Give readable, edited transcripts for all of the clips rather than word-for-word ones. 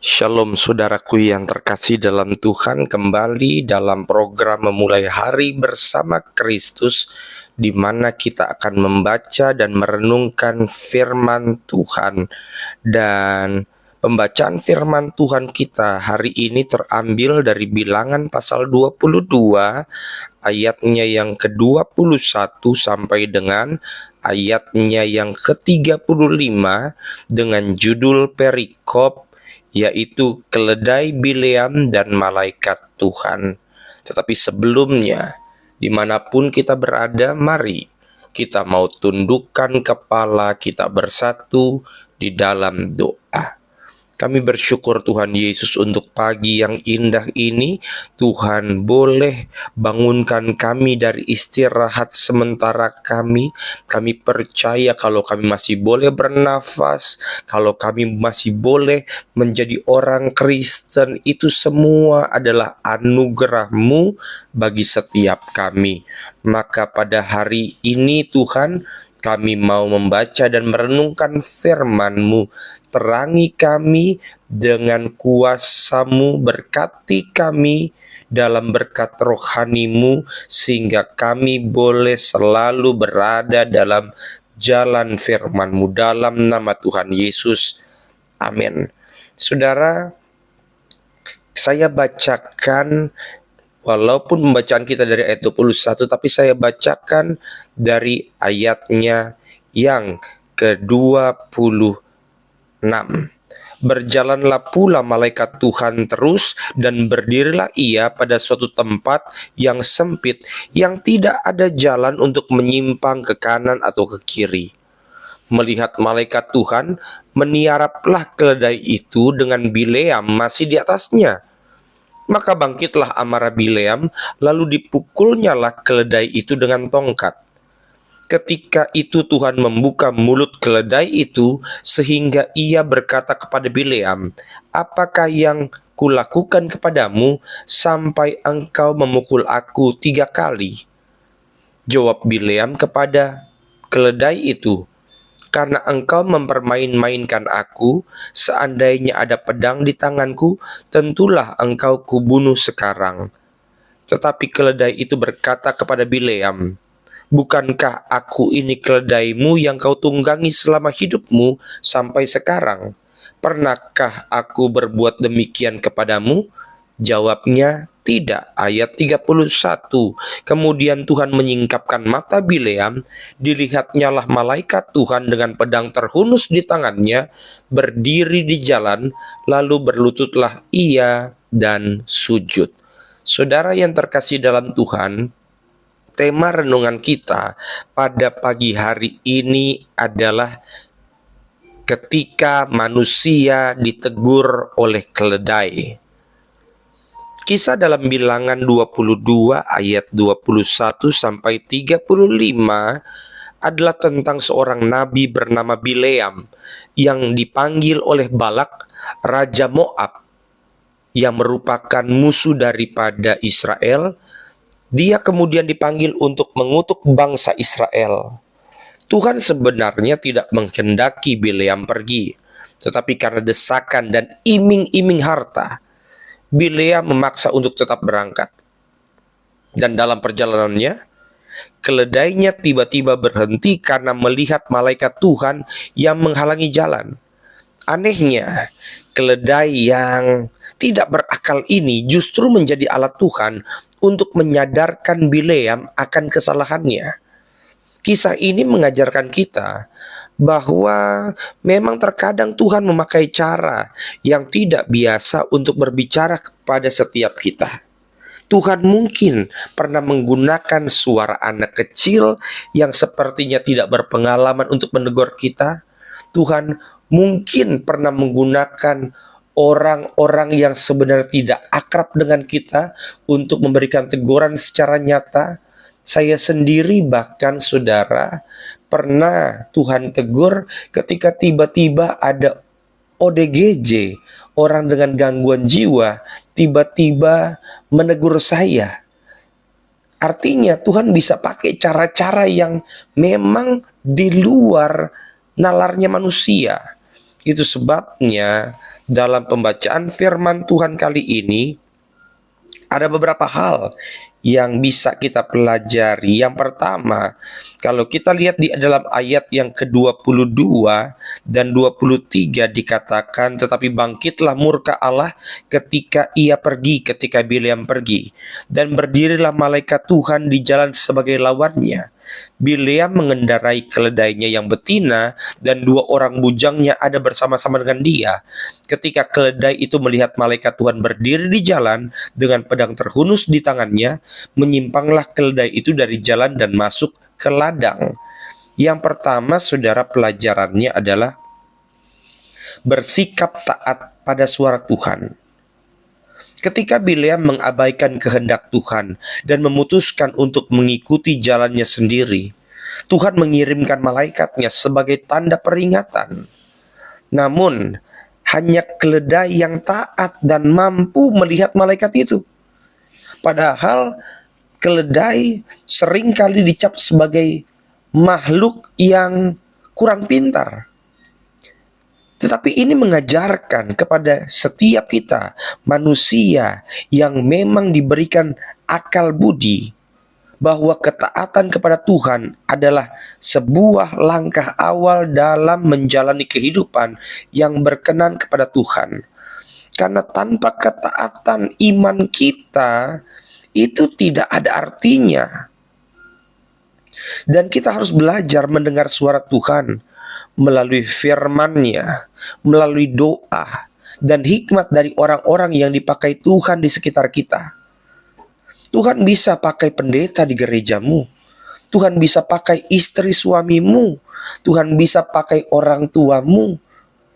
Shalom saudaraku yang terkasih dalam Tuhan, kembali dalam program memulai hari bersama Kristus, di mana kita akan membaca dan merenungkan firman Tuhan. Dan pembacaan firman Tuhan kita hari ini terambil dari Bilangan pasal 22 ayatnya yang ke-21 sampai dengan ayatnya yang ke-35 dengan judul perikop, yaitu keledai Bileam dan malaikat Tuhan. Tetapi sebelumnya, dimanapun kita berada, mari kita mau tundukkan kepala kita bersatu di dalam doa. Kami bersyukur Tuhan Yesus untuk pagi yang indah ini. Tuhan boleh bangunkan kami dari istirahat sementara kami. Kami percaya kalau kami masih boleh bernafas, kalau kami masih boleh menjadi orang Kristen, itu semua adalah anugerah-Mu bagi setiap kami. Maka pada hari ini Tuhan, kami mau membaca dan merenungkan firman-Mu. Terangi kami dengan kuasa-Mu, berkati kami dalam berkat rohani-Mu, sehingga kami boleh selalu berada dalam jalan firman-Mu. Dalam nama Tuhan Yesus, amin. Saudara, saya bacakan, walaupun pembacaan kita dari ayat 21, tapi saya bacakan dari ayatnya yang ke-26. Berjalanlah pula malaikat Tuhan terus, dan berdirilah ia pada suatu tempat yang sempit, yang tidak ada jalan untuk menyimpang ke kanan atau ke kiri. Melihat malaikat Tuhan, meniaraplah keledai itu dengan Bileam masih di atasnya. Maka bangkitlah amarah Bileam, lalu dipukulnyalah keledai itu dengan tongkat. Ketika itu Tuhan membuka mulut keledai itu, sehingga ia berkata kepada Bileam, "Apakah yang kulakukan kepadamu sampai engkau memukul aku 3 kali?" Jawab Bileam kepada keledai itu, "Karena engkau mempermain-mainkan aku, seandainya ada pedang di tanganku, tentulah engkau kubunuh sekarang." Tetapi keledai itu berkata kepada Bileam, "Bukankah aku ini keledaimu yang kau tunggangi selama hidupmu sampai sekarang? Pernahkah aku berbuat demikian kepadamu?" Jawabnya, "Tidak." Ayat 31. Kemudian Tuhan menyingkapkan mata Bileam, dilihatnyalah malaikat Tuhan dengan pedang terhunus di tangannya, berdiri di jalan, lalu berlututlah ia dan sujud. Saudara yang terkasih dalam Tuhan, tema renungan kita pada pagi hari ini adalah ketika manusia ditegur oleh keledai. Kisah dalam Bilangan 22 ayat 21 sampai 35 adalah tentang seorang nabi bernama Bileam yang dipanggil oleh Balak, raja Moab, yang merupakan musuh daripada Israel. Dia kemudian dipanggil untuk mengutuk bangsa Israel. Tuhan sebenarnya tidak menghendaki Bileam pergi, tetapi karena desakan dan iming-iming harta, Bileam memaksa untuk tetap berangkat. Dan dalam perjalanannya, keledainya tiba-tiba berhenti karena melihat malaikat Tuhan yang menghalangi jalan. Anehnya, keledai yang tidak berakal ini justru menjadi alat Tuhan untuk menyadarkan Bileam akan kesalahannya. Kisah ini mengajarkan kita bahwa memang terkadang Tuhan memakai cara yang tidak biasa untuk berbicara kepada setiap kita. Tuhan mungkin pernah menggunakan suara anak kecil yang sepertinya tidak berpengalaman untuk menegur kita. Tuhan mungkin pernah menggunakan orang-orang yang sebenarnya tidak akrab dengan kita untuk memberikan teguran secara nyata. Saya sendiri bahkan saudara pernah Tuhan tegur ketika tiba-tiba ada ODGJ, orang dengan gangguan jiwa, tiba-tiba menegur saya. Artinya Tuhan bisa pakai cara-cara yang memang di luar nalarnya manusia. Itu sebabnya dalam pembacaan firman Tuhan kali ini ada beberapa hal yang bisa kita pelajari. Yang pertama, kalau kita lihat di dalam ayat yang ke-22 dan 23 dikatakan, tetapi bangkitlah murka Allah ketika Bileam pergi, dan berdirilah malaikat Tuhan di jalan sebagai lawannya. Bileam mengendarai keledainya yang betina, dan 2 orang bujangnya ada bersama-sama dengan dia. Ketika keledai itu melihat malaikat Tuhan berdiri di jalan dengan pedang terhunus di tangannya, menyimpanglah keledai itu dari jalan dan masuk ke ladang. Yang pertama, saudara, pelajarannya adalah bersikap taat pada suara Tuhan. Ketika Bileam mengabaikan kehendak Tuhan dan memutuskan untuk mengikuti jalannya sendiri, Tuhan mengirimkan malaikatnya sebagai tanda peringatan. Namun, hanya keledai yang taat dan mampu melihat malaikat itu. Padahal keledai seringkali dicap sebagai makhluk yang kurang pintar. Tetapi ini mengajarkan kepada setiap kita, manusia yang memang diberikan akal budi, bahwa ketaatan kepada Tuhan adalah sebuah langkah awal dalam menjalani kehidupan yang berkenan kepada Tuhan. Karena tanpa ketaatan, iman kita itu tidak ada artinya. Dan kita harus belajar mendengar suara Tuhan melalui firman-Nya, melalui doa, dan hikmat dari orang-orang yang dipakai Tuhan di sekitar kita. Tuhan bisa pakai pendeta di gerejamu. Tuhan bisa pakai istri suamimu. Tuhan bisa pakai orang tuamu,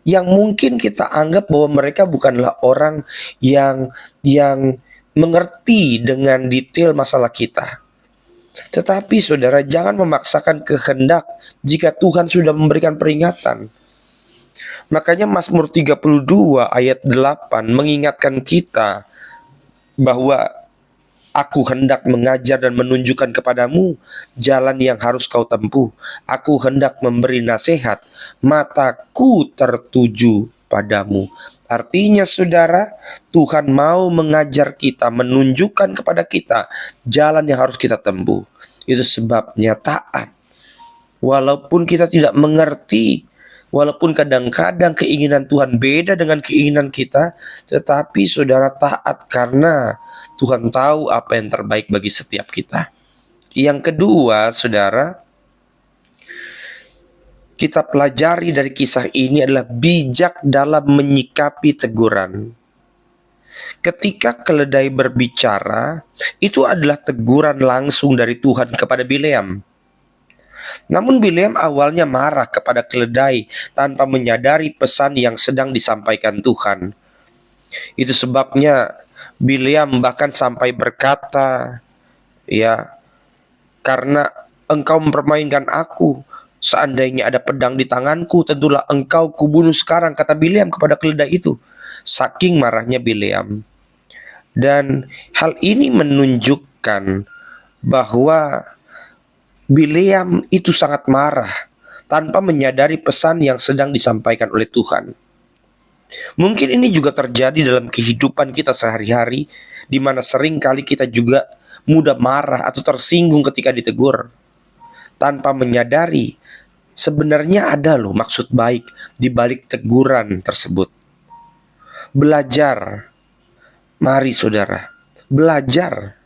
yang mungkin kita anggap bahwa mereka bukanlah orang yang mengerti dengan detail masalah kita. Tetapi saudara, jangan memaksakan kehendak jika Tuhan sudah memberikan peringatan. Makanya Mazmur 32 ayat 8 mengingatkan kita bahwa aku hendak mengajar dan menunjukkan kepadamu jalan yang harus kau tempuh. Aku hendak memberi nasihat, mataku tertuju padamu. Artinya saudara, Tuhan mau mengajar kita, menunjukkan kepada kita jalan yang harus kita tempuh. Itu sebabnya taat. Walaupun kita tidak mengerti, walaupun kadang-kadang keinginan Tuhan beda dengan keinginan kita, tetapi saudara taat karena Tuhan tahu apa yang terbaik bagi setiap kita. Yang kedua, saudara, kita pelajari dari kisah ini adalah bijak dalam menyikapi teguran. Ketika keledai berbicara, itu adalah teguran langsung dari Tuhan kepada Bileam. Namun Bileam awalnya marah kepada keledai tanpa menyadari pesan yang sedang disampaikan Tuhan. Itu sebabnya Bileam bahkan sampai berkata, ya, karena engkau mempermainkan aku, seandainya ada pedang di tanganku, tentulah engkau kubunuh sekarang, kata Bileam kepada keledai itu. Saking marahnya Bileam. Dan hal ini menunjukkan bahwa Bileam itu sangat marah tanpa menyadari pesan yang sedang disampaikan oleh Tuhan. Mungkin ini juga terjadi dalam kehidupan kita sehari-hari, di mana sering kali kita juga mudah marah atau tersinggung ketika ditegur, tanpa menyadari sebenarnya ada loh maksud baik di balik teguran tersebut. Belajar, mari saudara, belajar.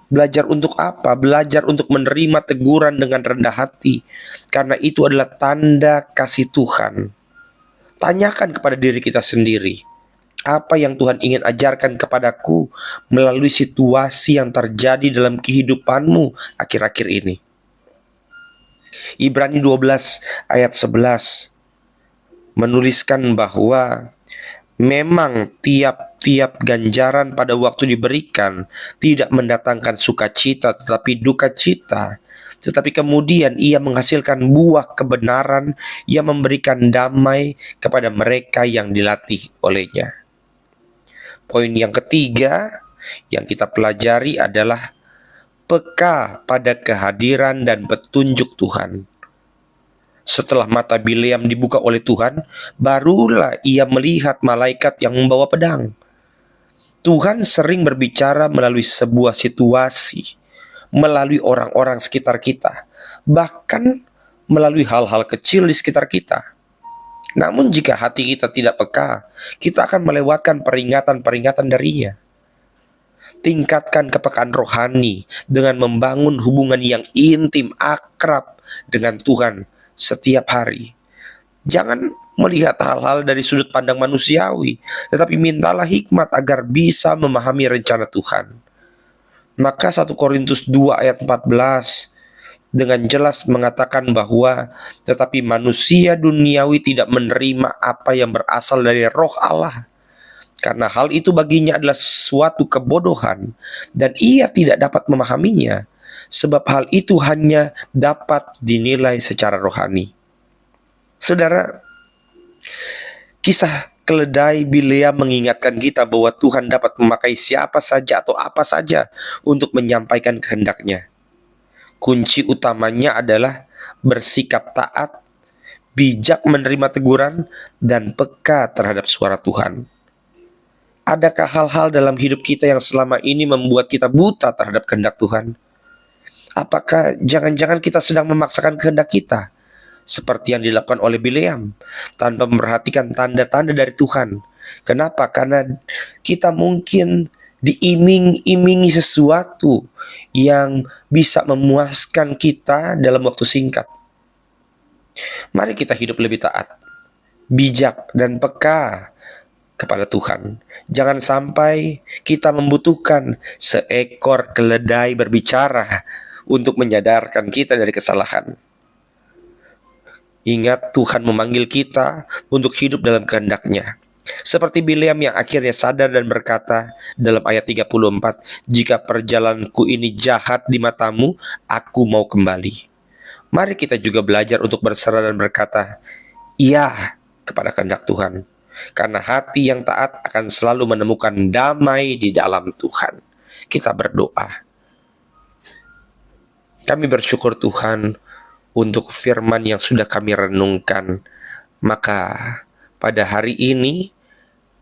Belajar untuk apa? Belajar untuk menerima teguran dengan rendah hati, karena itu adalah tanda kasih Tuhan. Tanyakan kepada diri kita sendiri, apa yang Tuhan ingin ajarkan kepadaku melalui situasi yang terjadi dalam kehidupanmu akhir-akhir ini. Ibrani 12 ayat 11 menuliskan bahwa memang tiap-tiap ganjaran pada waktu diberikan tidak mendatangkan sukacita tetapi duka cita. Tetapi kemudian ia menghasilkan buah kebenaran yang memberikan damai kepada mereka yang dilatih olehnya. Poin yang ketiga yang kita pelajari adalah peka pada kehadiran dan petunjuk Tuhan. Setelah mata Bileam dibuka oleh Tuhan, barulah ia melihat malaikat yang membawa pedang. Tuhan sering berbicara melalui sebuah situasi, melalui orang-orang sekitar kita, bahkan melalui hal-hal kecil di sekitar kita. Namun jika hati kita tidak peka, kita akan melewatkan peringatan-peringatan darinya. Tingkatkan kepekaan rohani dengan membangun hubungan yang intim, akrab dengan Tuhan setiap hari. Jangan melihat hal-hal dari sudut pandang manusiawi, tetapi mintalah hikmat agar bisa memahami rencana Tuhan. Maka 1 Korintus 2 ayat 14 dengan jelas mengatakan bahwa tetapi manusia duniawi tidak menerima apa yang berasal dari Roh Allah, karena hal itu baginya adalah suatu kebodohan dan ia tidak dapat memahaminya, sebab hal itu hanya dapat dinilai secara rohani. Saudara, kisah keledai Bileam mengingatkan kita bahwa Tuhan dapat memakai siapa saja atau apa saja untuk menyampaikan kehendak-Nya. Kunci utamanya adalah bersikap taat, bijak menerima teguran, dan peka terhadap suara Tuhan. Adakah hal-hal dalam hidup kita yang selama ini membuat kita buta terhadap kehendak Tuhan? Apakah jangan-jangan kita sedang memaksakan kehendak kita, seperti yang dilakukan oleh Bileam, tanpa memperhatikan tanda-tanda dari Tuhan? Kenapa? Karena kita mungkin diiming-imingi sesuatu yang bisa memuaskan kita dalam waktu singkat. Mari kita hidup lebih taat, bijak, dan peka kepada Tuhan. Jangan sampai kita membutuhkan seekor keledai berbicara untuk menyadarkan kita dari kesalahan. Ingat, Tuhan memanggil kita untuk hidup dalam kehendak-Nya. Seperti Bileam yang akhirnya sadar dan berkata dalam ayat 34, "Jika perjalananku ini jahat di matamu, aku mau kembali." Mari kita juga belajar untuk berserah dan berkata, "Iya," kepada kehendak Tuhan. Karena hati yang taat akan selalu menemukan damai di dalam Tuhan. Kita berdoa. Kami bersyukur Tuhan untuk firman yang sudah kami renungkan. Maka pada hari ini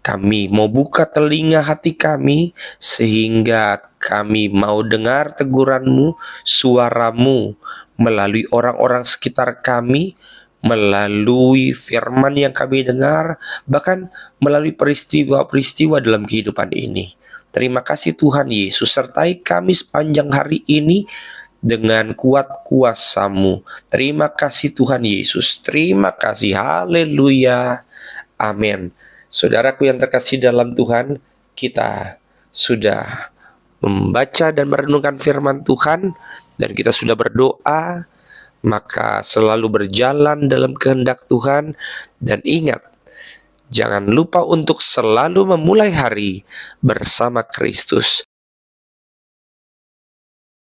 kami mau buka telinga hati kami sehingga kami mau dengar teguran-Mu, suara-Mu melalui orang-orang sekitar kami, melalui firman yang kami dengar, bahkan melalui peristiwa-peristiwa dalam kehidupan ini. Terima kasih Tuhan Yesus, sertai kami sepanjang hari ini dengan kuat kuasa-Mu. Terima kasih Tuhan Yesus, terima kasih, haleluya, amin. Saudaraku yang terkasih dalam Tuhan, kita sudah membaca dan merenungkan firman Tuhan, dan kita sudah berdoa. Maka selalu berjalan dalam kehendak Tuhan, dan ingat, jangan lupa untuk selalu memulai hari bersama Kristus.